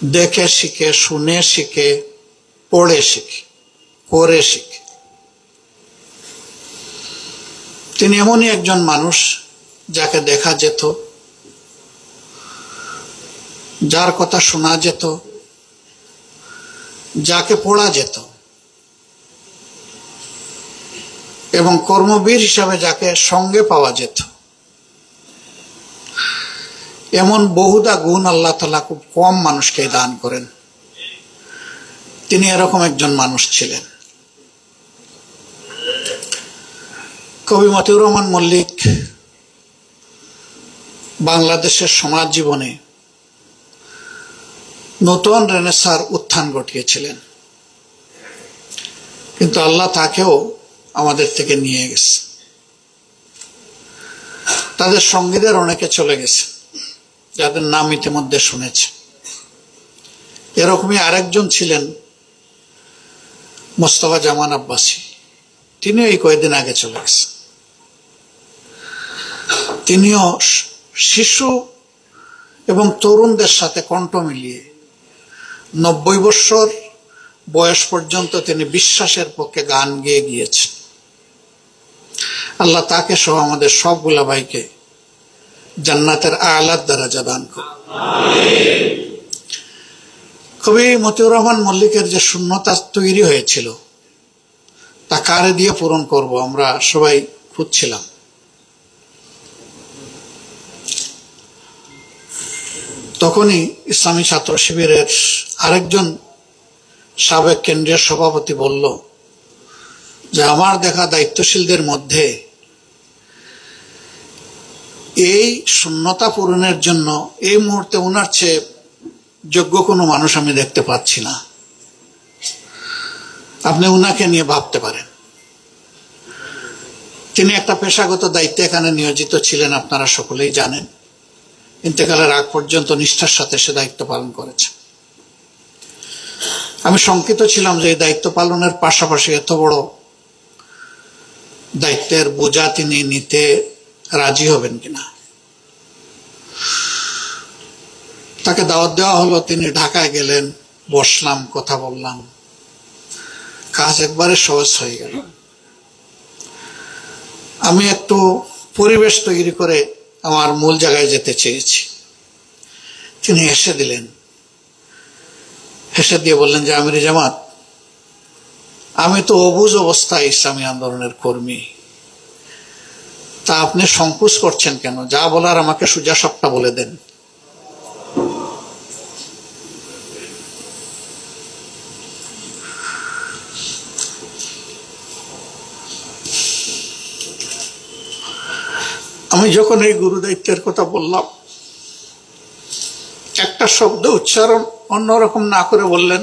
দেখে শিখে, শুনে শিখে, পড়ে শিখে, করে শিখে। তিনি এমনই একজন মানুষ যাকে দেখা যেত, যার কথা শোনা যেত, যাকে পড়া যেত, এবং কর্মবীর হিসাবে যাকে সঙ্গে পাওয়া যেত। এমন বহুদা গুণ আল্লাহ তাআলা খুব কম মানুষকে দান করেন। তিনি এরকম একজন মানুষ ছিলেন। কবি মতিউর রহমান মল্লিক বাংলাদেশের সমাজ জীবনে নতুন রেনেসাঁর উত্থান ঘটিয়েছিলেন, কিন্তু আল্লাহ তাকেও আমাদের থেকে নিয়ে গেছে। তাদের সঙ্গীদের অনেকে চলে গেছে, যাদের নাম ইতিমধ্যে শুনেছে। এরকমই আরেকজন ছিলেন মোস্তফা জামান আব্বাসী, তিনিও এই কয়েকদিন আগে চলে গেছে। তিনিও শিশু এবং তরুণদের সাথে কণ্ঠ মিলিয়ে 90 বছর বয়স পর্যন্ত তিনি বিশ্বাসের পক্ষে গান গেয়ে গিয়েছেন। আল্লাহ তাকে সহ আমাদের সবগুলা ভাইকে জান্নাতের আলার দরজা দান করুন। কবি মতিউর রহমান মল্লিকের যে শূন্যতা তৈরি হয়েছিল তা কারে দিয়ে পূরণ করব, আমরা সবাই খুঁজছিলাম। তখনই ইসলামী ছাত্র শিবিরের আরেকজন সাবেক কেন্দ্রীয় সভাপতি বলল যে আমার দেখা দায়িত্বশীলদের মধ্যে এই শূন্যতা পূরণের জন্য এই মুহূর্তে ওনার চেয়ে যোগ্য কোনো মানুষ আমি দেখতে পাচ্ছি না, আপনি উনাকে নিয়ে ভাবতে পারেন। তিনি একটা পেশাগত দায়িত্বে এখানে নিয়োজিত ছিলেন, আপনারা সকলেই জানেন। ইন্তেকালের আগ পর্যন্ত নিষ্ঠার সাথে সে দায়িত্ব পালন করেছে। আমি শঙ্কিত ছিলাম যে এই দায়িত্ব পালনের পাশাপাশি এত বড় দায়িত্বের বোঝা তিনি নিতে রাজি হবেন কিনা। তাকে দাওয়াত দেওয়া হলো, তিনি ঢাকায় গেলেন, বসলাম, কথা বললাম, কাজ একবারে সহজ হয়ে গেল। আমি একটু পরিবেশ তৈরি করে আমার মূল জায়গায় যেতে চেয়েছি। তিনি হেসে দিলেন, হেসে দিয়ে বললেন যে আমির জামাত, আমি তো অবুঝ অবস্থায় ইসলামী আন্দোলনের কর্মী, তা আপনি সংকোচ করছেন কেন? যা বলার আমাকে সোজা সবটা বলে দেন। আমি যখন এই গুরু দায়িত্বের কথা বললাম, একটা শব্দ উচ্চারণ অন্যরকম না করে বললেন,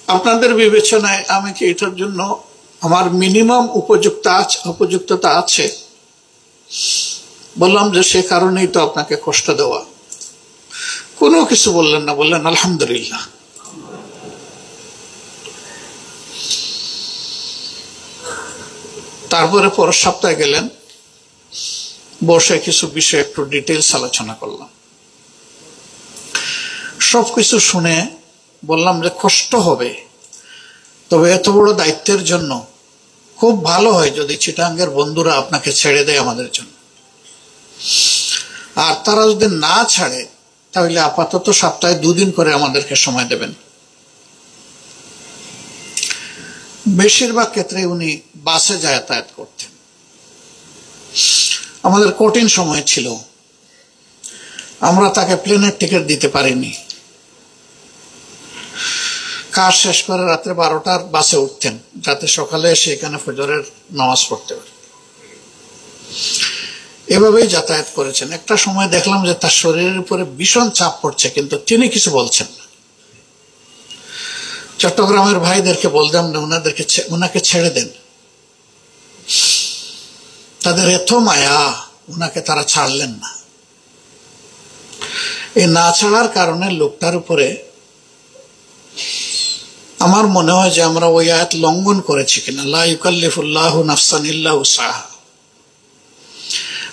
আপনাদের বিবেচনায় আমি কি এটার জন্য আমার মিনিমাম উপযুক্ততা আছে? বললাম যে সে কারণেই তো আপনাকে কষ্ট দেওয়া। কোনো কিছু বললেন না, বললেন আলহামদুলিল্লাহ। তারপরে পরের সপ্তাহে গেলেন, বসে কিছু বিষয় একটু ডিটেলস আলোচনা করলাম। সবকিছু শুনে বললাম যে কষ্ট হবে, তবে এত বড় দায়িত্বের জন্য খুব ভালো হয় যদি চিটাঙ্গের বন্ধুরা আপনাকে ছেড়ে দেয় আমাদের জন্য। আর তারা যদি না ছাড়ে তাহলে আপাতত সপ্তাহে 2 দিন করে আমাদেরকে সময় দেবেন। বেশিরভাগ ক্ষেত্রে উনি বাসে যাতায়াত করতেন। আমাদের কঠিন সময় ছিল, আমরা তাকে প্লেনের টিকিট দিতে পারিনি। কাজ শেষ করে রাত্রে 12টার বাসে উঠতেন, যাতে সকালে এসে এখানে ফজরের নামাজ পড়তে পারে। এভাবেই যাতায়াত করেছেন। একটা সময় দেখলাম যে তার শরীরের উপরে ভীষণ চাপ পড়ছে, কিন্তু তিনি কিছু বলছেন না। চট্টগ্রামের ভাইদেরকে বলতাম না ওনাকে ছেড়ে দেন, তাদের এত মায়া, ওনাকে তারা ছাড়লেন না। এই না ছাড়ার কারণে লোকটার উপরে আমার মনে হয় যে আমরা ওই আয়াত লঙ্ঘন করেছি কিনা, লা ইউকাল্লিফুল্লাহু নাফসান ইল্লা উসআহা।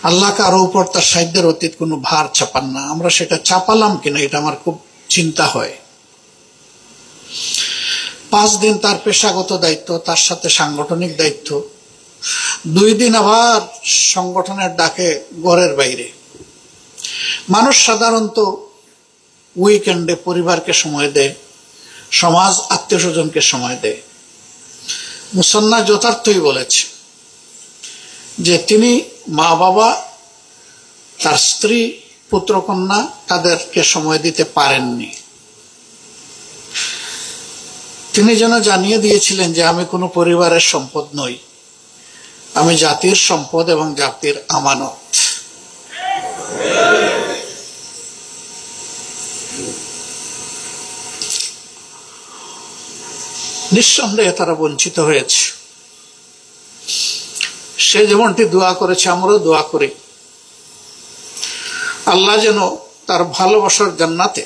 আল্লাহ কারো উপর তার সাধ্যের অতীত কোনো ভার চাপান না। আমরা সেটা চাপালাম কিনা এটা আমার খুব চিন্তা হয়। 5 দিন তার পেশাগত দায়িত্ব, তার সাথে সাংগঠনিক দায়িত্ব, 2 দিন আবার সংগঠনের ডাকে ঘরের বাইরে। মানুষ সাধারণত উইকেন্ডে পরিবারকে সময় দেয়, সমাজ আত্মীয় স্বজনকে সময় দেয়। মুসান্না যথার্থই বলেছে যে তিনি মা বাবা, তার স্ত্রী, পুত্রকন্যা তাদেরকে সময় দিতে পারেননি। তিনি যেন জানিয়ে দিয়েছিলেন যে আমি কোনো পরিবারের সম্পদ নই, আমি জাতির সম্পদ এবং জাতির আমানত। নিঃসন্দেহে তারা বঞ্চিত হয়েছে। সে যেমনটি দোয়া করেছে, আমরাও দোয়া করি আল্লাহ যেন তার ভালোবাসার জান্নাতে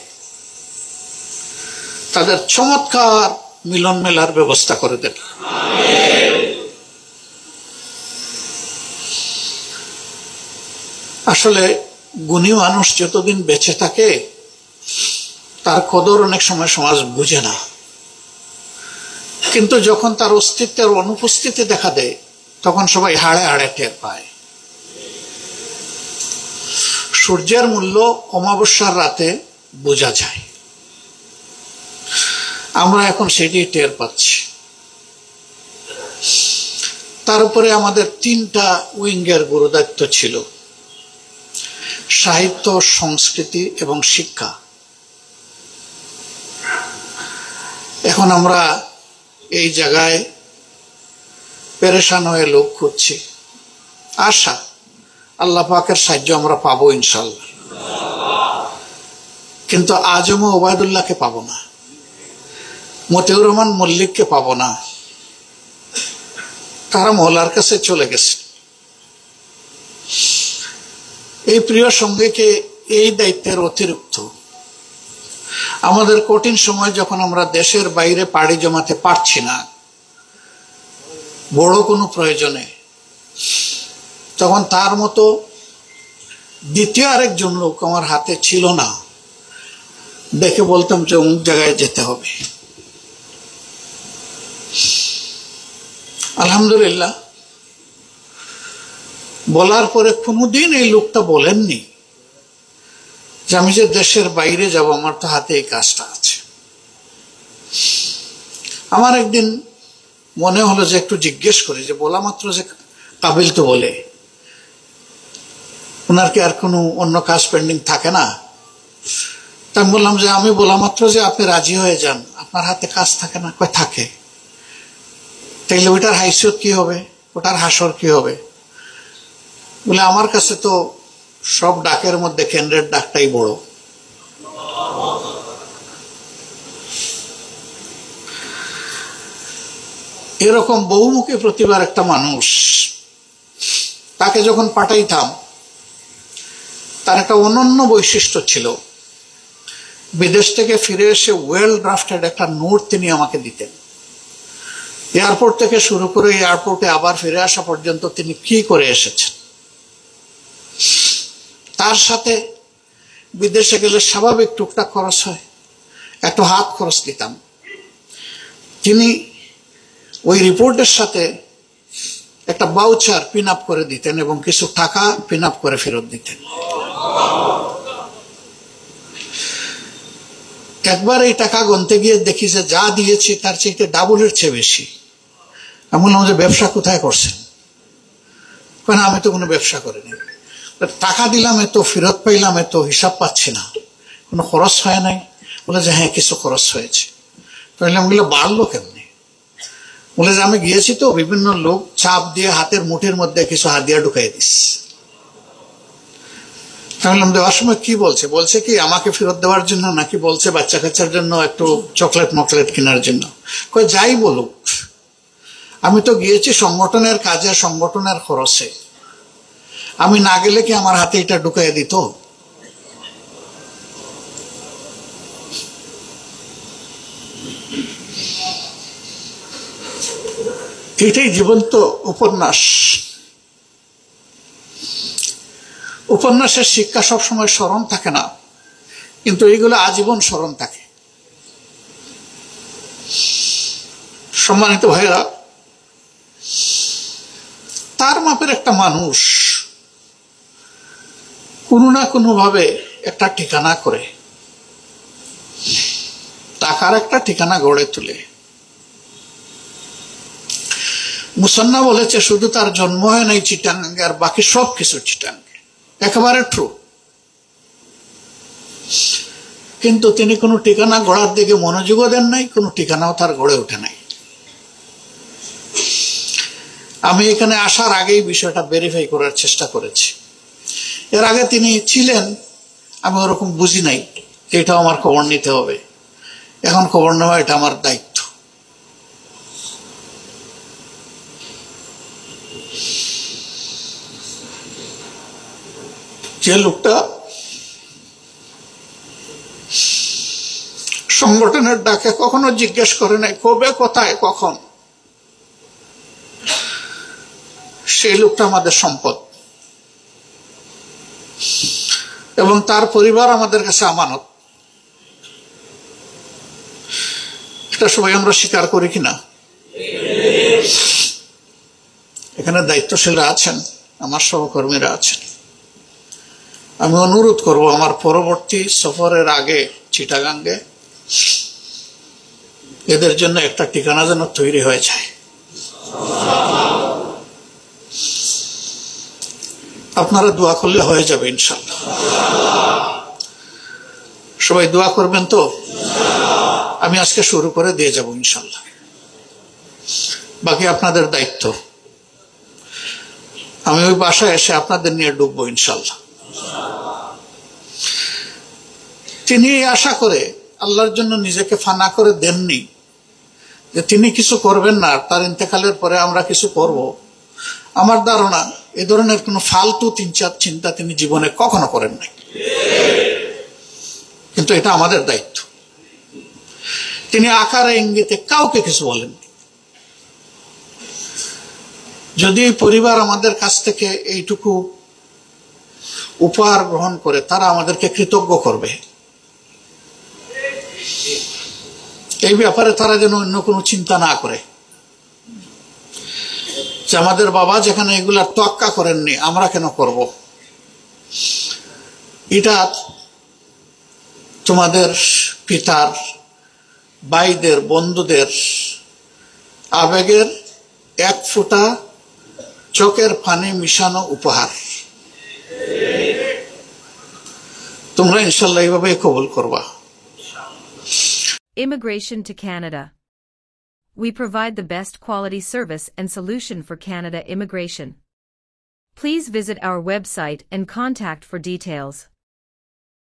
তাদের চমৎকার মিলন মেলার ব্যবস্থা করে দেন। আসলে গুণী মানুষ যতদিন বেঁচে থাকে তার কদর অনেক সময় সমাজ বুঝে না, কিন্তু যখন তার অস্তিত্বের অনুপস্থিতি দেখা দেয় তখন সবাই হাড়ে হাড়ে টের পায়। সূর্যের মূল্য অমাবস্যার রাতে বোঝা যায়, আমরা এখন সেটি টের পাচ্ছি। তার উপরে আমাদের 3টা উইঙ্গের গুরুদায়িত্ব ছিল, সাহিত্য, সংস্কৃতি এবং শিক্ষা। এখন আমরা এই জায়গায় পেরেশান হয়ে লোক খুঁজছি। আশা আল্লাহ পাকের সাহায্য আমরা পাবো ইনশাল্লাহ, কিন্তু আজম ওবায়দুল্লাহকে পাবো না, মতিউর রহমান মল্লিককে পাবো না, তারা মহলার কাছে চলে গেছে। এই প্রিয় সঙ্গীকে এই দায়িত্বের অতিরিক্ত আমাদের কঠিন সময় যখন আমরা দেশের বাইরে পাড়ি জমাতে পারছি না বড় কোনো প্রয়োজনে, তখন তার মতো দ্বিতীয় আরেকজন লোক আমার হাতে ছিল না। দেখে বলতাম যে অমুক জায়গায় যেতে হবে। আলহামদুলিল্লাহ, বলার পরে কোনোদিন এই লোকটা বলেননি যে আমি যে দেশের বাইরে যাব, আমার তো হাতে এই কাজটা আছে। আমার একদিন মনে হলো যে একটু জিজ্ঞেস করি, যে বলা মাত্র যে কাবিল তো বলে, ওনার কি আর কোনো অন্য কাজ পেন্ডিং থাকে না? তা আমি বললাম যে আমি বলা মাত্র যে আপনি রাজি হয়ে যান, আপনার হাতে কাজ থাকে না? কয় থাকে। তাইলে ওইটার হাইসিয়ত কি হবে, ওটার হাসর কি হবে? বলে আমার কাছে তো সব ডাকের মধ্যে কেন্দ্রের ডাকটাই বড়। এরকম বহুমুখী প্রতিভার একটা মানুষ, তাকে যখন পাঠাইতাম তার একটা অনন্য বৈশিষ্ট্য ছিল। বিদেশ থেকে ফিরে এসে ওয়েল ড্রাফটেড একটা নোট তিনি আমাকে দিতেন। এয়ারপোর্ট থেকে শুরু করে এয়ারপোর্টে আবার ফিরে আসা পর্যন্ত তিনি কি করে এসেছেন। তার সাথে বিদেশে গেলে স্বাভাবিক টুকটাক খরচ হয়, একটু হাত খরচ দিতাম। তিনি ওই রিপোর্টের সাথে একটা ভাউচার পিন আপ করে দিতেন এবং কিছু টাকা পিন আপ করে ফেরত দিতেন। একবার এই টাকা গুনতে গিয়ে দেখি যে যা দিয়েছি তার চাইতে ডাবলের চেয়ে বেশি। আমি বললাম যে ব্যবসা কোথায় করছেন? না, আমি তো কোনো ব্যবসা করিনি। টাকা দিলাম এত, ফেরত পাইলাম এত, হিসাব পাচ্ছি না, কোনো খরচ হয় নাই? বলে যে হ্যাঁ কিছু খরচ হয়েছে। তাহলে আমি বললাম বাড়লো কেমনি? বলে যে আমি গিয়েছি তো বিভিন্ন লোক চাপ দিয়ে হাতের মুঠির মধ্যে কিছু হাদিয়া ঢুকাই দিস। তাহলে দেওয়ার সময় কি বলছে? বলছে কি আমাকে ফেরত দেওয়ার জন্য, নাকি বলছে বাচ্চা কাচ্চার জন্য একটু চকলেট মকলেট কেনার জন্য? কই যাই বলুক, আমি তো গিয়েছি সংগঠনের কাজে, সংগঠনের খরচে। আমি না গেলে কি আমার হাতে এটা ঢুকাই দিত? এটাই জীবন্ত উপন্যাস। উপন্যাসের শিক্ষা সবসময় স্মরণ থাকে না, কিন্তু এইগুলো আজীবন স্মরণ থাকে। সম্মানিত ভাইরা, তার মাপের একটা মানুষ কোনো না কোনো ভাবে একটা ঠিকানা করে, টাকার একটা ঠিকানা গড়ে তুলে। মুসান্না বলেছে শুধু তার জন্ম হয় নাই চিটাঙ্গে, আর বাকি সব কিছু চিটাঙ্গে, একেবারে ট্রু। কিন্তু তিনি কোনো ঠিকানা গড়ার দিকে মনোযোগও দেন নাই, কোনো ঠিকানাও তার গড়ে ওঠে নাই। আমি এখানে আসার আগেই বিষয়টা ভেরিফাই করার চেষ্টা করেছি। এর আগে তিনি ছিলেন, আমি ওরকম বুঝি নাই যে এটাও আমার খবর নিতে হবে। এখন খবর নেওয়া এটা আমার দায়িত্ব। যে লোকটা সংগঠনের ডাকে কখনো জিজ্ঞেস করে নাই কবে, কোথায়, কখন, সেই লোকটা আমাদের সম্পদ এবং তার পরিবার আমাদের কাছে আমানত। এটা সবাই আমরা স্বীকার করি কিনা? এখানে দায়িত্বশীলরা আছেন, আমার সহকর্মীরা আছেন। আমি অনুরোধ করব আমার পরবর্তী সফরের আগে চিটাগাঙ্গে এদের জন্য একটা ঠিকানা যেন তৈরি হয়ে যায়। আপনারা দোয়া করলে হয়ে যাবে ইনশাআল্লাহ। সবাই দোয়া করবেন তো? আমি আজকে শুরু করে দিয়ে যাব ইনশাআল্লাহ, বাকি আপনাদের দায়িত্ব। আমি ওই বাসায় এসে আপনাদের নিয়ে ডুববো ইনশাআল্লাহ। তিনি আশা করে আল্লাহর জন্য নিজেকে ফানা করে দেননি যে তিনি কিছু করবেন না, তার ইন্তেকালের পরে আমরা কিছু করব। আমার ধারণা এ ধরনের কোন ফালতু চিন্তা তিনি জীবনে কখনো করেন নাই, কিন্তু এটা আমাদের দায়িত্ব। তিনি আকারে ইঙ্গিতে কাউকে কিছু বলেননি। যদি পরিবার আমাদের কাছ থেকে এইটুকু উপহার গ্রহণ করে, তারা আমাদেরকে কৃতজ্ঞ করবে। এই ব্যাপারে তারা যেন অন্য কোনো চিন্তা না করে যে আমাদের বাবা যেখানে এগুলা তোয়াক্কা করেননি, আমরা কেন করব। এটা তোমাদের পিতার, ভাইদের, বন্ধুদের আবেগের এক ফোঁটা চোখের পানি মিশানো উপহার। তোমরা ইনশাআল্লাহ এইভাবে কবুল করবা। Immigration to Canada. We provide the best quality service and solution for Canada immigration. Please visit our website and contact for details.